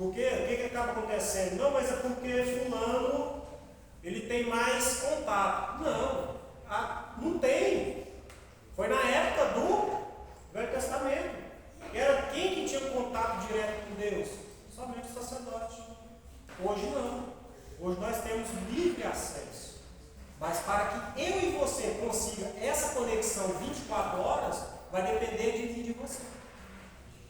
Porque o que acaba acontecendo? Não, mas é porque fulano ele tem mais contato. Não, não tem. Foi na época do Velho Testamento. Era quem que tinha contato direto com Deus? Somente o sacerdote. Hoje não. Hoje nós temos livre acesso. Mas para que eu e você consiga essa conexão 24 horas, vai depender de mim e de você.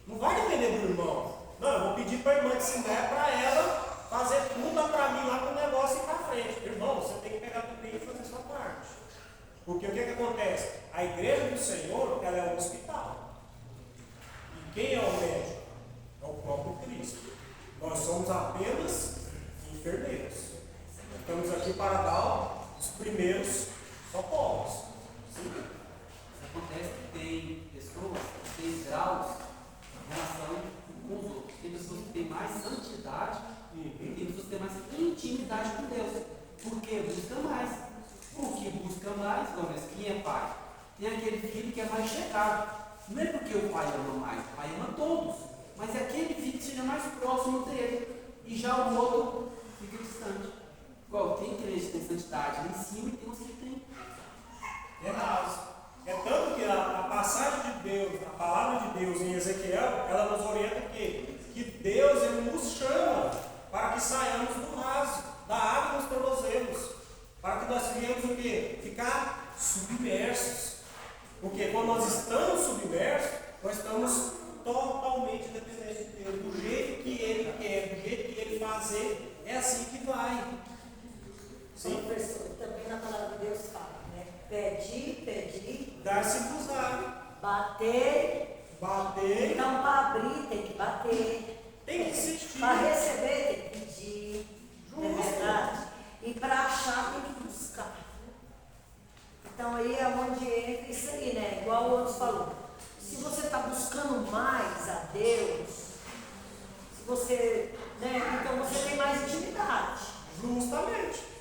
Não vai depender do irmão. Não, eu vou pedir para a irmã de Simé para ela fazer tudo para mim lá para o negócio ir para frente. Irmão, você tem que pegar também e fazer a sua parte. Porque o que acontece? A igreja do Senhor, ela é um hospital. E quem é o médico? É o próprio Cristo. Nós somos apenas enfermeiros. Estamos aqui para dar os primeiros socorros. Sim. Acontece que tem pessoas que têm graus em relação com os outros. Tem pessoas que têm mais santidade e tem pessoas que têm mais intimidade com Deus. Porque busca mais. O que busca mais, quem é pai? Tem aquele filho que é mais chegado. Não é porque o pai ama mais, o pai ama todos. Mas é aquele filho que seja mais próximo dele. E já o outro fica distante. Igual, tem igreja que tem santidade lá em cima e tem uns que tem. É tanto que a passagem de Deus, a palavra de Deus em Ezequiel, ela nos orienta que Deus ele nos chama para que saiamos do raso, da água nos tornozelos, para que nós venhamos o quê? Ficar submersos. Porque quando nós estamos submersos, nós estamos totalmente dependentes de Deus, do jeito que Ele quer, do jeito que Ele fazer, é assim que vai. Sim. Professor, também na palavra de Deus fala, né? Pedir, dar-se-vos-á. Bater. Então, para abrir, tem que bater. Tem que insistir. Para receber, tem que pedir. Justo. É verdade? E para achar, tem que buscar. Então, aí é onde entra isso aí, né? Igual o outro falou. Se você está buscando mais a Deus, se você, né? Então, você tem mais intimidade. Justamente.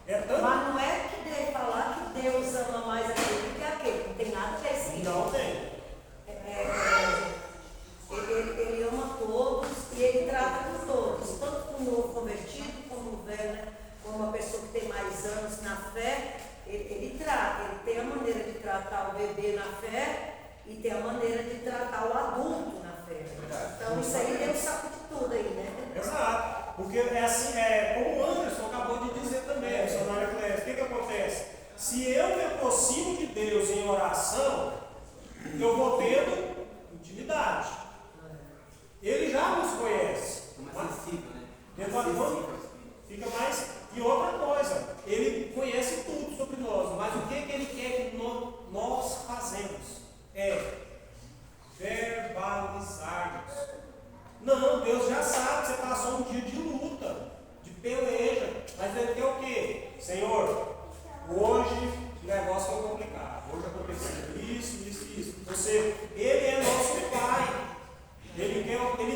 Mas não é que deve falar que Deus ama mais aquele que aquele. Não tem nada a ver com isso. Não tem. Ele ama todos e ele trata com todos. Tanto com o novo convertido, como o velho, né? Como uma pessoa que tem mais anos na fé, ele trata. Ele tem a maneira de tratar o bebê na fé e tem a maneira de tratar o adulto na fé. Então isso aí Deus sabe de tudo aí, né? Exato. Porque é assim, como o Anderson acabou de dizer também, missionário Eclésio, o que acontece? Se eu me aproximo de Deus em oração, eu vou tendo intimidade. Ele já nos conhece. É mais sensível, né? Fica mais. E outra coisa, ele conhece tudo sobre nós, mas o que ele quer que nós fazemos? É verbalizarmos. Não, Deus já sabe que você passou um dia de luta, de peleja, mas ele quer o quê? Senhor, hoje o negócio foi complicado, hoje aconteceu isso. Ele é nosso Pai, ele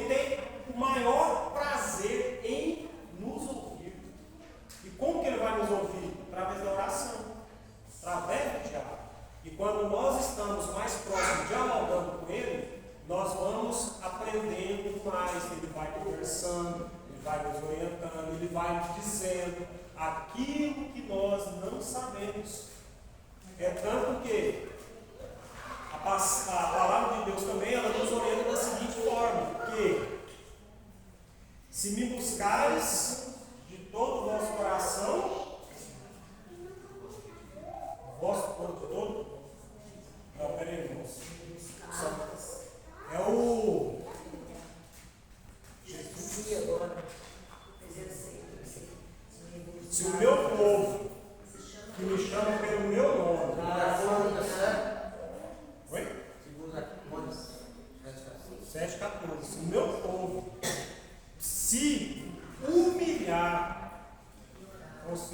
tem o maior prazer em nos ouvir. E como que ele vai nos ouvir? Através da oração, através do diálogo. E quando nós estamos mais próximos, dialogando com ele, nós vamos aprendendo mais, ele vai conversando, ele vai nos orientando, ele vai nos dizendo aquilo que nós não sabemos. É tanto que a palavra de Deus também, ela nos orienta da seguinte forma, que se me buscares de todo o vosso coração, não, peraí, irmãos. É o Jesus agora. Se o meu povo, que me chama pelo meu nome, oi? 7,14. Se o meu povo se humilhar, ou seja,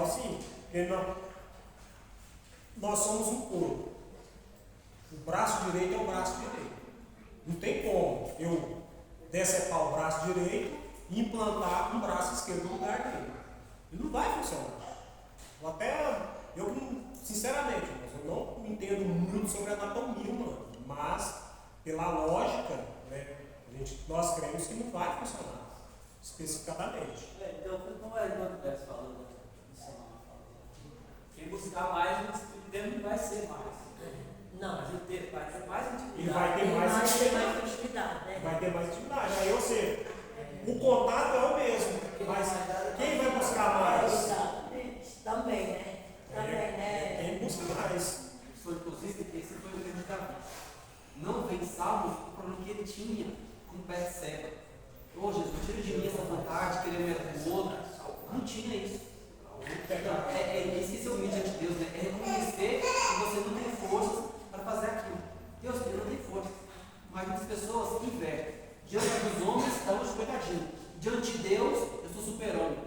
assim, porque nós somos um corpo. O braço direito é o braço direito. Não tem como eu decepar o braço direito e implantar um braço esquerdo no lugar dele. E não vai funcionar. Sinceramente, eu não entendo muito sobre anatomia humana, mas pela lógica, né, nós cremos que não vai funcionar especificadamente. Então, como é igual que você falando, quem buscar mais, o Espírito dele não vai ser mais. Não. Mas vai ter mais intimidade. E vai ter mais intimidade, né? Vai ter mais intimidade. Aí, ou seja, o contato é o mesmo, mas quem vai buscar mais? Exatamente. Também, né? Quem busca mais? Inclusive, esse foi o grande Davi. Não vem salvo o problema que ele tinha com Betseba. Ô Jesus, tira de mim essa vontade, querer um era do outro. Não tinha isso. Esquecer o humilde diante de Deus, né? É reconhecer que você não tem forças para fazer aquilo. Deus, eu não tenho força. Mas muitas pessoas invertem. Diante dos homens, é um coitadinho. Diante de Deus, eu sou super-homem.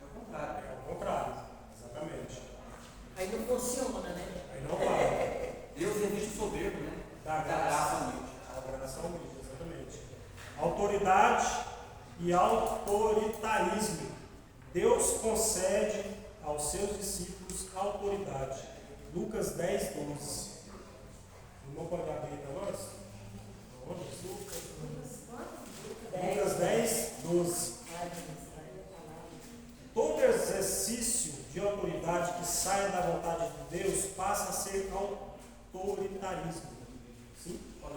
É o contrário. É o contrário, exatamente. Aí não funciona, né? Aí não vai. Deus resiste o soberbo, né? Da graça humilde. Da graça humilde, exatamente. Autoridade e autoritarismo. Deus concede aos seus discípulos autoridade. Lucas 10, 12. Não pode abrir para nós? Lucas 10, 12. Todo exercício de autoridade que saia da vontade de Deus passa a ser autoritarismo. Sim? Olha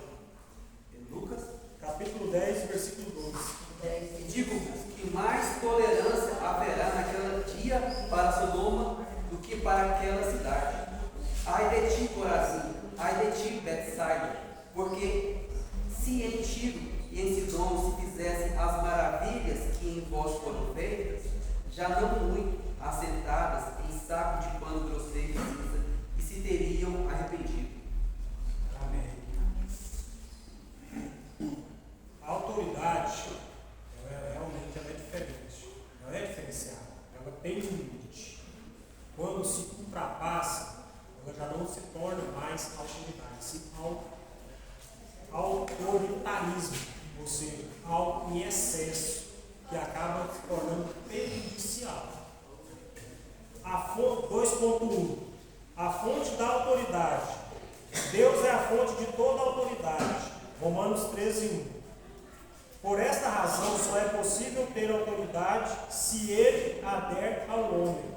aí. Lucas, capítulo 10, versículo 12. Digo-vos que mais tolerância haverá naquele dia para Sodoma do que para aquela cidade. Ai de ti, Corazim, ai de ti, Betsaida, porque se em Tiro e em Sidom se fizessem as maravilhas que em vós foram feitas, já não muito assentadas em saco de pano grosseiro e cinza, e se teriam arrependido. Amém. A autoridade, realmente ela é diferente. Ela é diferenciada. Ela tem um limite. Quando se ultrapassa, ela já não se torna mais autoridade, sim autoritarismo, ou seja, algo em excesso, que acaba se tornando prejudicial. 2.1. A fonte da autoridade. Deus é a fonte de toda autoridade. Romanos 13:1. Por esta razão, só é possível ter autoridade se ele ader ao homem.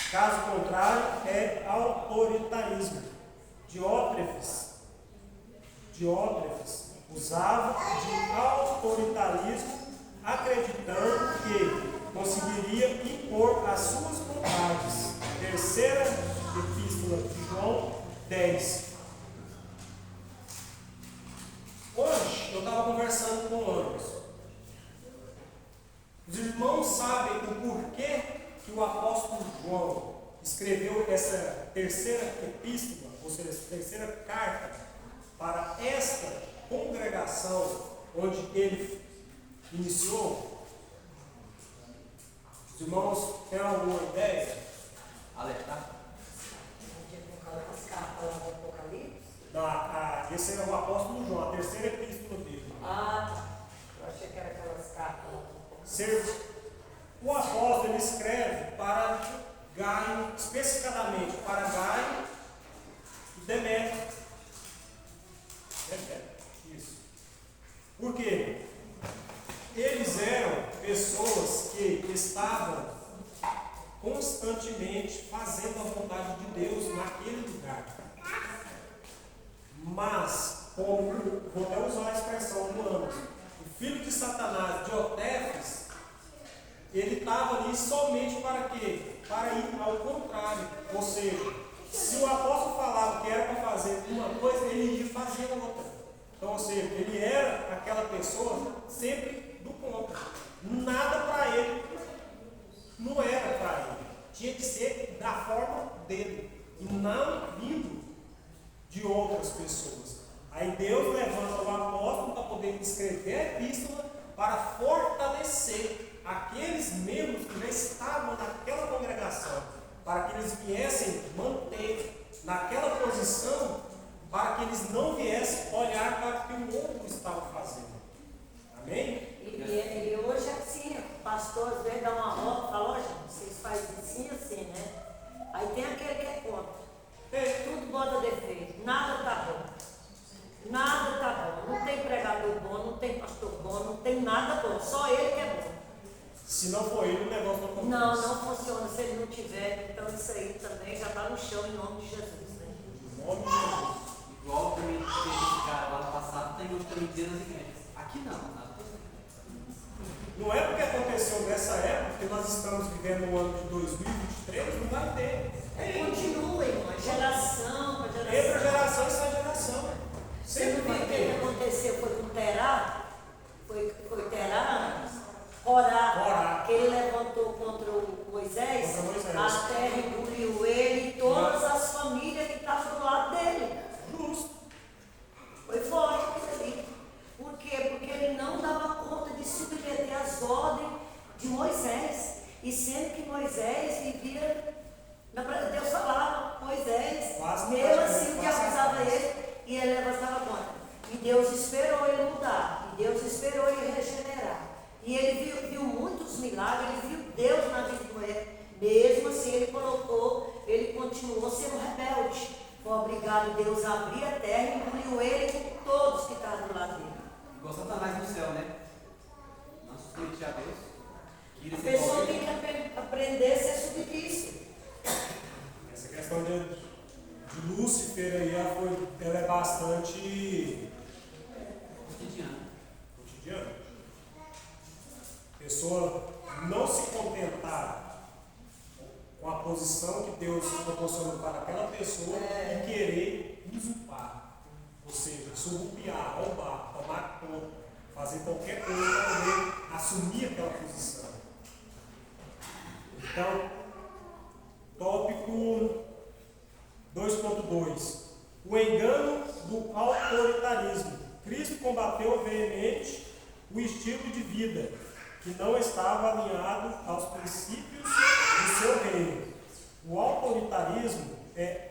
Caso contrário, é autoritarismo. Diótrefes usava de autoritarismo, acreditando que conseguiria impor as suas vontades. Terceira epístola de João 10. Hoje eu estava conversando com o Anderson. Os irmãos sabem o porquê que o apóstolo João escreveu essa terceira epístola, ou seja, essa terceira carta, para esta congregação onde ele iniciou? Os irmãos têm alguma ideia? Alertar? As cartas lá do Apocalipse? Esse é o apóstolo João, a terceira epístola dele. Eu achei que era aquelas cartas lá do Apocalipse. O apóstolo ele escreve para Gaio, especificadamente para Gaio e Demétrio. Isso. Por quê? Eles eram pessoas que estavam constantemente fazendo a vontade de Deus naquele lugar. Mas, como vou até usar a expressão do Anderson, o filho de Satanás, Diotrefes, ele estava ali somente para quê? Para ir ao contrário. Ou seja, se o apóstolo falava que era para fazer uma coisa, ele ia fazer outra. Então, ou seja, ele era aquela pessoa sempre do contra. Nada para ele não era para ele. Tinha que ser da forma dele e não vindo de outras pessoas. Aí Deus levanta o apóstolo para poder escrever a epístola para fortalecer aqueles membros que já estavam naquela congregação, para que eles viessem manter naquela posição, para que eles não viessem olhar para o que o outro estava fazendo. Amém? E hoje é assim, o pastor às vezes dá uma volta, fala, ó, gente, vocês fazem assim, né? Aí tem aquele que é contra. Tudo bota defeito, nada tá bom. Nada tá bom. Não tem pregador bom, não tem pastor bom, não tem nada bom. Só ele que é bom. Se não for ele, o negócio não acontece. Não funciona se ele não tiver. Então isso aí também já está no chão em nome de Jesus, né? Em nome de Jesus. Igual também teve esse cara lá no passado, tem hoje também dentro das igrejas. Aqui não, nada. Não é porque aconteceu nessa época, que nós estamos vivendo no ano de 2023, não vai ter. Continua, irmão, geração para geração. Entra geração e sai geração. Você não viu o que aconteceu? Foi com Terá? Foi Terá? Corá, que ele levantou contra o Moisés, a terra engoliu ele e todas as famílias que estavam do lado dele. Justo. Foi forte aquilo ali. Por quê? Porque ele não dava conta de submeter as ordens de Moisés. E sendo que Moisés vivia, Deus falava, Moisés, mesmo assim o diabo usava ele e ele levantava conta. E Deus esperou ele mudar, e Deus esperou ele regenerar. E ele viu muitos milagres, ele viu Deus na vida de Moisés. Mesmo assim ele continuou sendo rebelde. Foi obrigado Deus a abrir a terra e engoliu ele com todos que estavam do lado dele. Igual Satanás no céu, né? Não submetia a Deus. A pessoa tem que aprender a ser submissa. Essa questão de Lúcifer aí, ela é bastante cotidiana. A pessoa não se contentar com a posição que Deus proporcionou para aquela pessoa e querer usurpar, ou seja, surrupiar, roubar, tomar conta, fazer qualquer coisa para poder assumir aquela posição. Então, tópico 2.2: o engano do autoritarismo. Cristo combateu veemente o estilo de vida que não estava alinhado aos princípios do seu reino. O autoritarismo é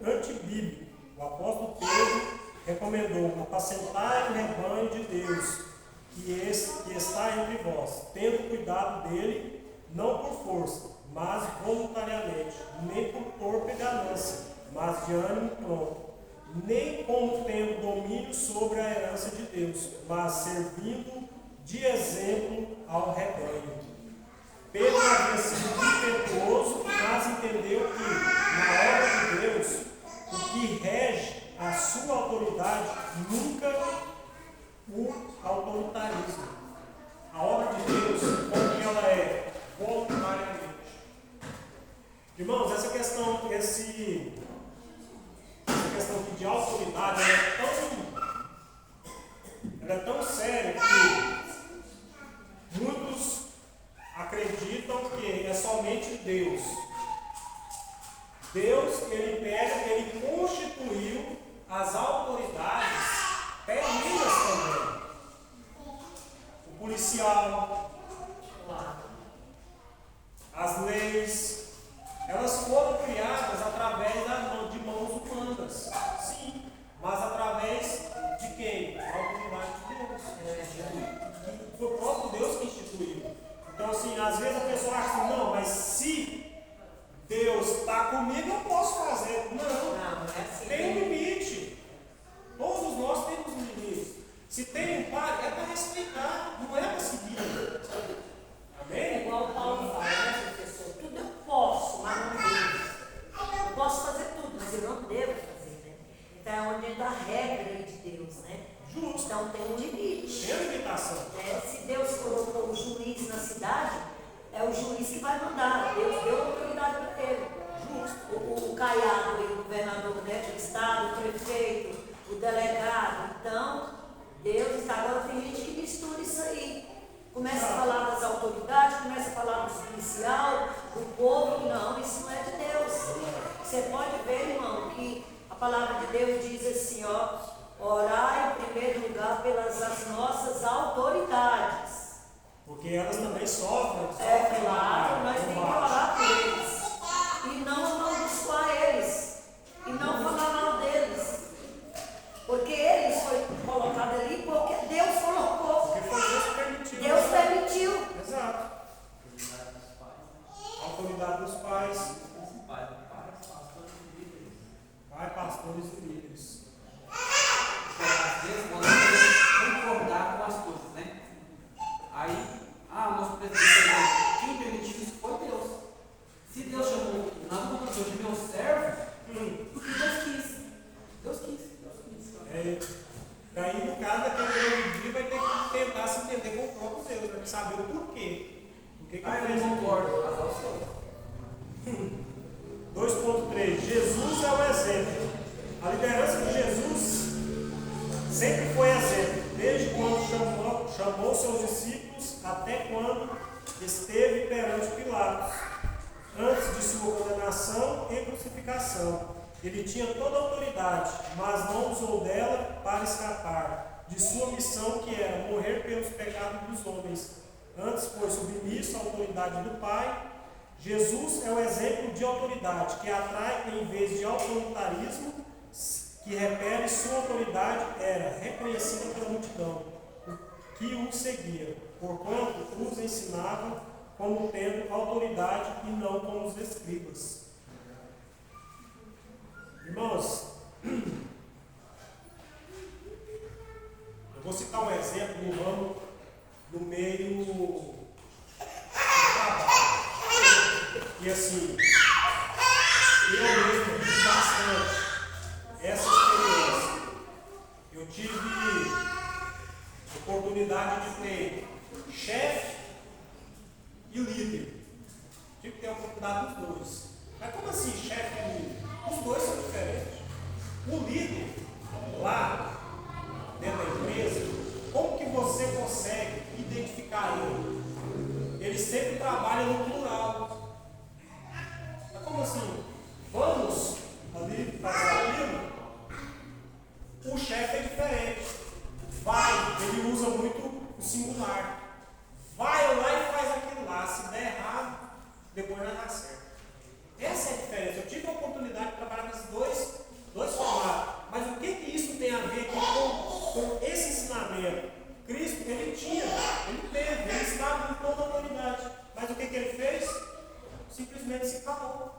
antibíblico. O apóstolo Pedro recomendou apacentar o rebanho de Deus que está entre vós, tendo cuidado dele, não por força, mas voluntariamente, nem por torpe ganância, mas de ânimo pronto, nem como tendo domínio sobre a herança de Deus, mas servindo de exemplo ao rebanho. Pedro havia sido impetuoso, mas entendeu que, na obra de Deus, o que rege a sua autoridade nunca o autoritarismo. A obra de Deus, como ela é, voluntariamente. Irmãos, essa questão aqui de autoridade, ela é tão séria que muitos acreditam que é somente Deus. Deus, ele constituiu as autoridades terrenas também. O policial, as leis, elas foram criadas através de mãos humanas. Sim, mas através de quem? A autoridade de Deus. Foi o próprio Deus que instituiu. Então, assim, às vezes a pessoa acha assim, não, mas se Deus está comigo, eu posso fazer. Não, é assim. Tem um limite. Todos nós temos um limite. Se tem um par, é para respeitar, não é para seguir. Amém? É igual o Paulo fala, né, professor? Tudo eu posso, mas não devo. Eu posso fazer tudo, mas eu não devo fazer, né? Então é onde entra a regra de Deus, né? Justo. Então tem um limite. Tem limitação. Se Deus colocou o juiz na cidade, é o juiz que vai mandar. Deus deu autoridade para ele. Justo. O Caiado, o governador, né, do estado, o prefeito, o delegado. Então, Deus está. Agora tem gente que mistura isso aí. Começa a falar das autoridades, começa a falar dos policiais, do povo. Não, isso não é de Deus. Você pode ver, irmão, que a palavra de Deus diz assim, ó, orar em primeiro lugar pelas as nossas autoridades. Porque elas também sofrem autoridade dos pais. Pai, pastores e líderes. Pai, pastores e líderes. Às vezes nós podemos concordar com as coisas, né? Aí, nosso presidente, quem permitiu isso foi Deus. Se Deus chamou Nabucodonosor de meu servo, porque Deus quis. Deus quis. Daí, no caso daquele dia, vai ter que tentar se entender com o próprio Deus, para saber o porquê. Por que Eu não concordo, mas ao seu. 2.3. Jesus é o exemplo. A liderança de Jesus sempre foi exemplo, desde quando chamou seus discípulos até quando esteve perante Pilatos, antes de sua condenação e crucificação. Ele tinha toda a autoridade, mas não usou dela para escapar de sua missão, que era morrer pelos pecados dos homens. Antes foi submisso à autoridade do Pai. Jesus é o exemplo de autoridade que atrai em vez de autoritarismo, que repele sua autoridade, era reconhecida pela multidão que o seguia, porquanto os ensinava como tendo autoridade e não como os escribas. Irmãos, eu vou citar um exemplo no ramo, no meio do trabalho. E assim, eu mesmo tive bastante essa experiência. Eu tive oportunidade de ter chefe e líder. Tive que ter a oportunidade dos dois. Mas como assim chefe e líder? Os dois são diferentes. O líder, lá dentro da empresa, como que você consegue identificar ele? Ele sempre trabalha no plural. Mas como assim? Vamos ali fazer aquilo? O chefe é diferente. Vai, ele usa muito o singular. Vai lá e faz aquilo lá. Se der errado, depois não dá certo. Essa é a diferença. Eu tive a oportunidade de trabalhar nesses dois formatos. Mas o que isso tem a ver aqui com esse ensinamento? Cristo, ele teve, ele estava com toda a autoridade. Mas o que ele fez? Simplesmente se calou.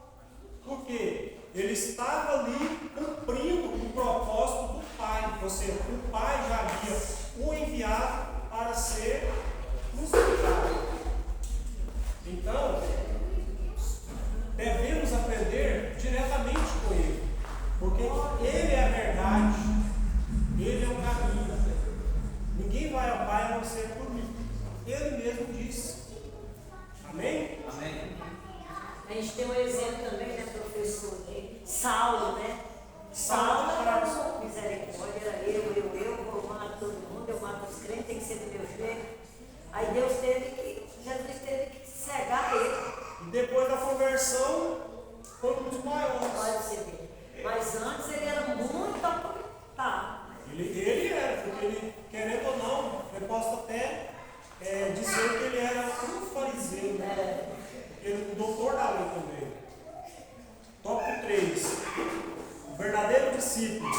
Por quê? Ele estava ali cumprindo o propósito do Pai. Ou seja, o Pai já havia o enviado para ser crucificado. Então, devemos aprender diretamente com Ele, porque Ele é a verdade, Ele é o caminho. Ninguém vai ao Pai a não ser por mim. Ele mesmo disse. Amém? Amém. A gente tem um exemplo também, né, professor, de Saulo, né? Saulo era misericórdia, era eu vou matar todo mundo, eu mato os crentes, tem que ser do meu jeito. Aí Jesus teve que cegar ele. E depois da conversão, foi um dos maiores. Pode ser dele. Mas antes ele era muito autoritário. Ele era, porque ele, querendo ou não, eu posso até dizer que ele era um fariseu, né? Ele, o doutor da lei também. Tópico 3. O verdadeiro discípulo.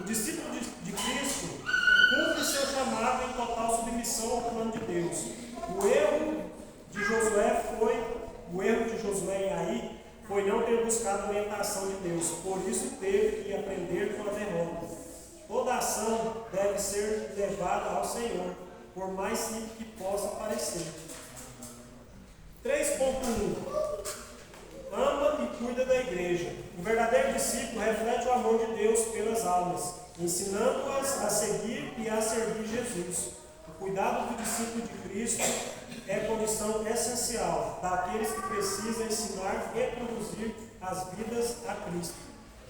O discípulo de Cristo cumpre seu chamado em total submissão ao plano de Deus. O erro de Josué aí foi não ter buscado a orientação de Deus, por isso teve que aprender com a derrota. Toda ação deve ser levada ao Senhor, por mais simples que possa parecer. 3.1. Ama e cuida da igreja. O verdadeiro discípulo reflete o amor de Deus pelas almas, ensinando-as a seguir e a servir Jesus. O cuidado do discípulo de Cristo é condição essencial daqueles que precisam ensinar e produzir as vidas a Cristo,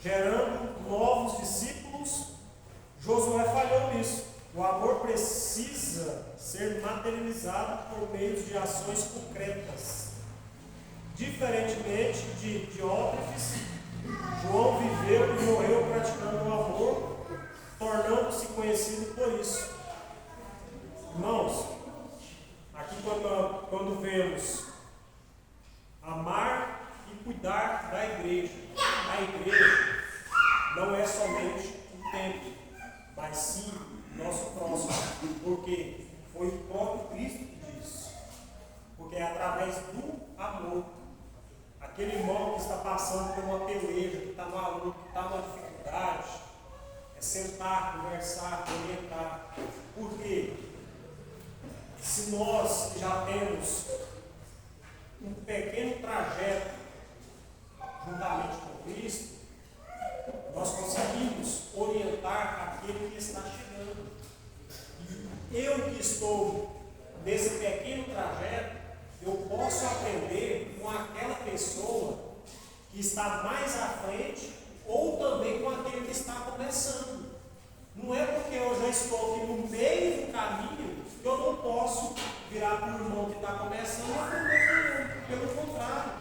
gerando novos discípulos. Josué falhou nisso. O amor precisa ser materializado por meio de ações concretas. Diferentemente de Diótrefes, João viveu e morreu praticando o amor, tornando-se conhecido por isso. Irmãos, aqui quando vemos amar e cuidar da igreja, a igreja não é somente o templo, mas sim o nosso próximo, porque foi o próprio Cristo que disse. Porque é através do amor aquele irmão que está passando por uma peleja, que está maluco, que está numa dificuldade, é sentar, conversar, orientar. Por quê? Se nós já temos um pequeno trajeto juntamente com Cristo, nós conseguimos orientar aquele que está chegando. Eu que estou nesse pequeno trajeto, eu posso aprender com aquela pessoa que está mais à frente ou também com aquele que está começando. Não é porque eu já estou aqui no meio do caminho que eu não posso virar para o irmão que está começando e aprender com ele. Pelo contrário,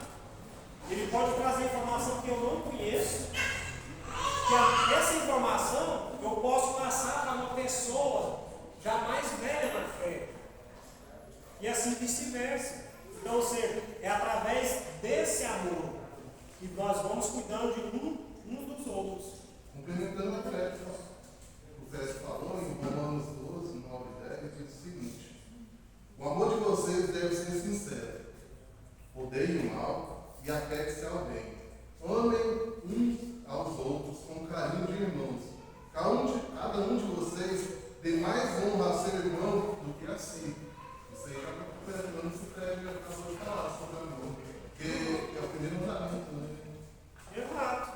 ele pode trazer informação que eu não conheço, que essa informação eu posso passar para uma pessoa já mais velha na fé. E assim vice-versa. Então, ou seja, é através desse amor que nós vamos cuidando de uns dos outros. Complementando a fé, o Félix falou em Romanos 12, 9 e 10, diz o seguinte: o amor de vocês deve ser sincero, odeiem o mal e apeguem-se ao bem. Amem uns aos outros com carinho de irmãos. Cada um de vocês dê mais honra ao seu irmão do que a si. Isso aí já está completando esse prédio que acabou de falar sobre amor, porque é o primeiro mandamento, né? Exato.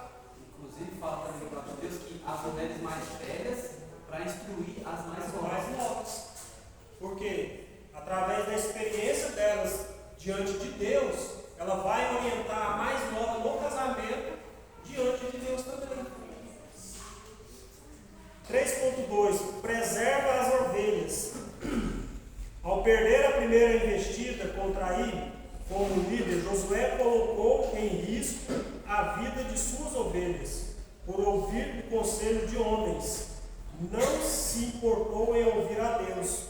Inclusive, fala também no próprio Deus que as mulheres mais velhas para instruir as mais novas. Porque através da experiência delas diante de Deus, ela vai orientar a mais nova no casamento diante de Deus também. 3.2. Preserva as ovelhas. Ao perder a primeira investida contra Ai, como líder, Josué colocou em risco a vida de suas ovelhas, por ouvir o conselho de homens. Não se importou em ouvir a Deus.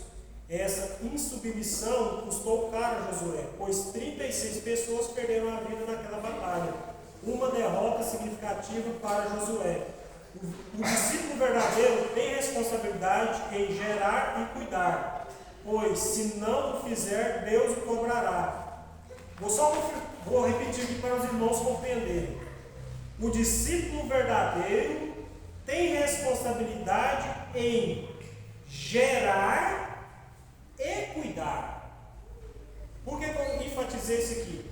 Essa insubmissão custou caro a Josué, pois 36 pessoas perderam a vida naquela batalha. Uma derrota significativa para Josué. O discípulo verdadeiro tem responsabilidade em gerar e cuidar, pois se não o fizer, Deus o cobrará. Vou repetir aqui para os irmãos compreenderem. O discípulo verdadeiro tem responsabilidade em gerar e cuidar. Por que eu enfatizei isso aqui?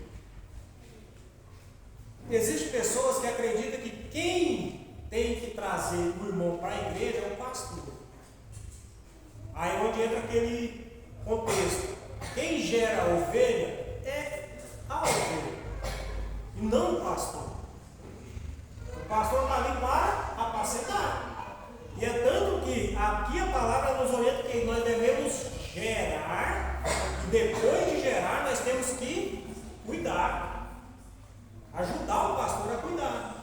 Existem pessoas que acreditam que quem tem que trazer o irmão para a igreja é o pastor. Aí onde entra aquele contexto. Quem gera a ovelha é a ovelha, e não o pastor. O pastor está ali para apacentar. E é tanto que aqui a palavra nos orienta que nós devemos gerar, e depois de gerar nós temos que cuidar, ajudar o pastor a cuidar.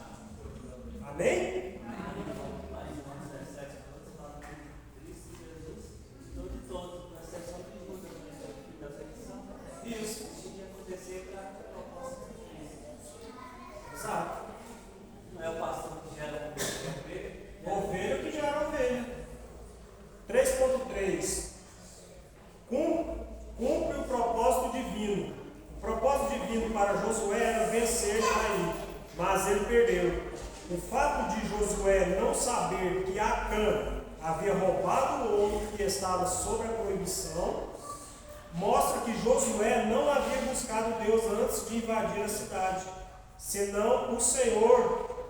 Amém? Isso. Exato. Não é o pastor que gera ovelha. Ovelha que gera ovelha. 3.3. Cumpre o propósito divino. O propósito divino para Josué era vencer Ai, mas ele perdeu. O fato de Josué não saber que Acã havia roubado o ouro que estava sob a proibição mostra que Josué não havia buscado Deus antes de invadir a cidade, senão o Senhor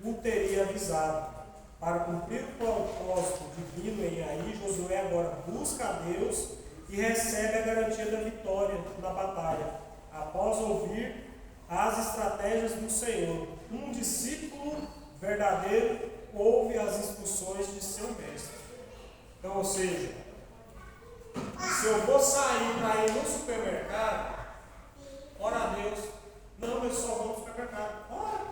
o teria avisado. Para cumprir o propósito divino em Ai, Josué agora busca a Deus e recebe a garantia da vitória na batalha, após ouvir as estratégias do Senhor. Um discípulo verdadeiro ouve as instruções de seu mestre. Então, ou seja, se eu vou sair para ir no supermercado, ora a Deus, não, eu só vou no supermercado. Ora,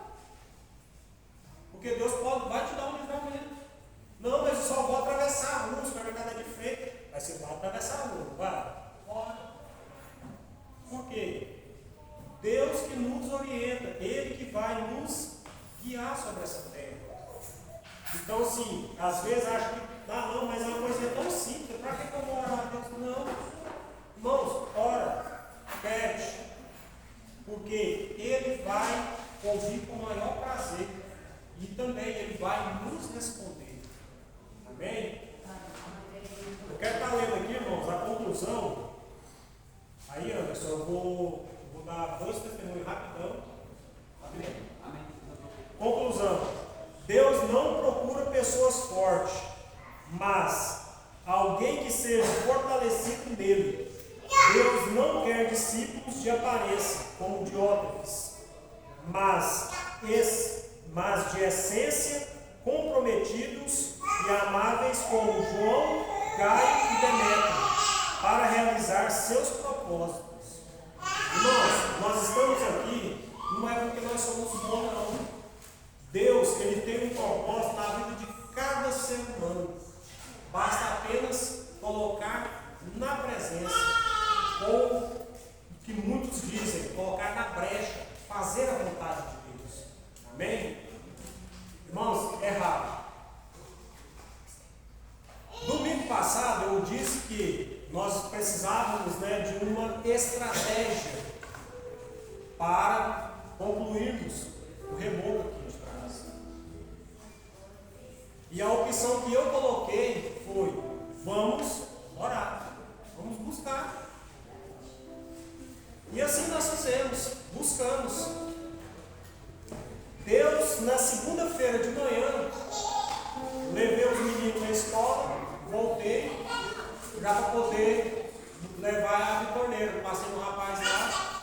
porque Deus vai te dar um livramento. Não, mas eu só vou atravessar a rua, o supermercado é de frente. Mas você vai atravessar a rua, vai. Ora. Por quê? Deus que nos orienta, Ele que vai nos guiar sobre essa terra. Então, assim, às vezes acho que, não, mas é uma coisa tão simples, para que eu vou orar a Deus? Não. Irmãos, ora, pede. porque Ele vai ouvir com o maior prazer e também Ele vai nos responder. Amém? Eu quero estar lendo aqui, irmãos, a conclusão. Aí, Anderson, eu vou dar 2 testemunhos rapidão. Amém. Conclusão. Deus não procura pessoas fortes, mas alguém que seja fortalecido nele. Deus não quer discípulos de aparência, como Diótrefes, mas de essência, comprometidos e amáveis como João, Caio e Demétrio, para realizar seus propósitos. Irmãos, nós estamos aqui, não é porque nós somos bons, não. Deus, Ele tem um propósito na vida de cada ser humano. Basta apenas colocar na presença, ou o que muitos dizem, colocar na brecha, fazer a vontade de Deus. Amém? Irmãos, é rápido. Domingo passado eu disse que nós precisávamos, de uma estratégia para concluirmos o reboco aqui de trás. E a opção que eu coloquei foi: vamos orar, vamos buscar. E assim nós fizemos, buscamos. Deus, na segunda-feira de manhã, levei os meninos na escola, voltei, já para poder levar a Vitorneira. Passei no rapaz lá,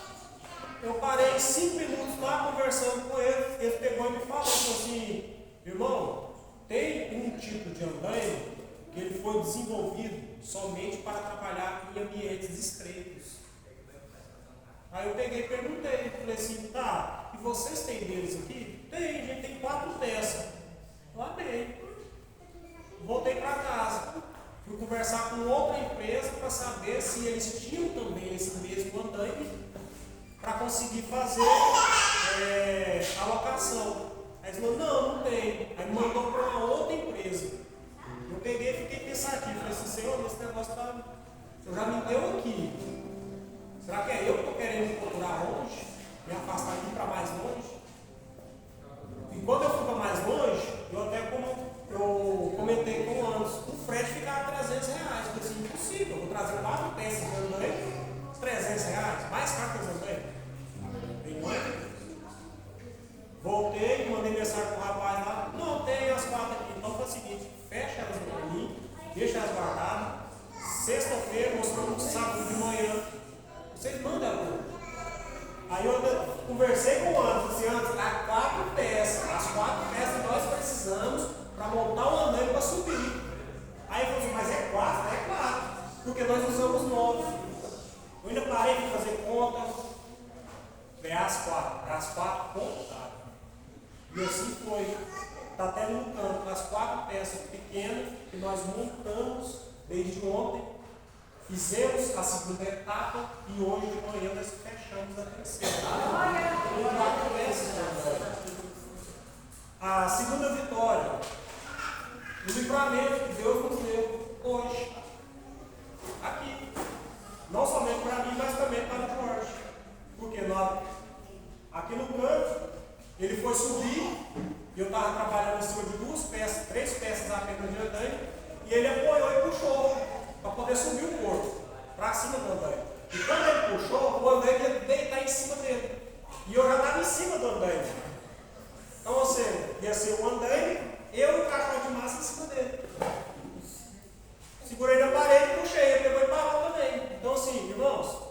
eu parei 5 minutos lá conversando com ele. Ele pegou e me falou assim: irmão, tem um tipo de andaime que ele foi desenvolvido somente para trabalhar em ambientes estreitos. Aí eu peguei e perguntei, falei assim: tá, e vocês têm deles aqui? Tem, a gente tem 4 peças. Eu amei. Voltei para casa. Fui conversar com outra empresa para saber se eles tinham também esse mesmo andaime para conseguir fazer a locação. Aí eles falaram: não tem. Aí mandou para uma outra empresa. Eu peguei e fiquei pensativo. Falei assim: Senhor, esse negócio eu já me deu aqui. Será que é eu que estou querendo procurar longe? Me afastar aqui para mais longe? E quando eu fui para mais longe, eu comentei com o Anderson, o frete ficava R$300. Eu falei assim: impossível, eu vou trazer 4 peças de andaime, R$300, mais caro que os andaime. Tem muito? Voltei, mandei mensagem para o rapaz lá: não, tem as 4 aqui. Então foi o seguinte: fecha elas para mim, deixa elas guardadas. Sexta-feira, mostramos sábado de manhã. Vocês mandam ela. Aí eu conversei com o Anderson, disse: Anderson, há 4 peças. As 4 peças nós precisamos para montar um andaime para subir. Aí ele falou assim: mas é 4? É 4. Porque nós usamos 9. Eu ainda parei de fazer conta. Falei: as 4 contadas. E assim foi. Está até no canto, as 4 peças pequenas que nós montamos desde ontem. Fizemos a segunda etapa e hoje de manhã nós fechamos a terceira. A segunda vitória, o livramento que Deus nos deu hoje, aqui. Não somente para mim, mas também para o Jorge. Porque aqui no canto, ele foi subir, e eu estava trabalhando em cima de 2 peças, 3 peças apenas de andaime, e ele apoiou e puxou para poder subir o corpo para cima do andaime. E quando ele puxou, o andaime ia deitar em cima dele. E eu já estava em cima do andaime. Então, ou seja, ia ser o andaime, eu e o caixão de massa em cima dele. Segurei na parede e puxei, ele pegou e parou também. Então, assim, irmãos,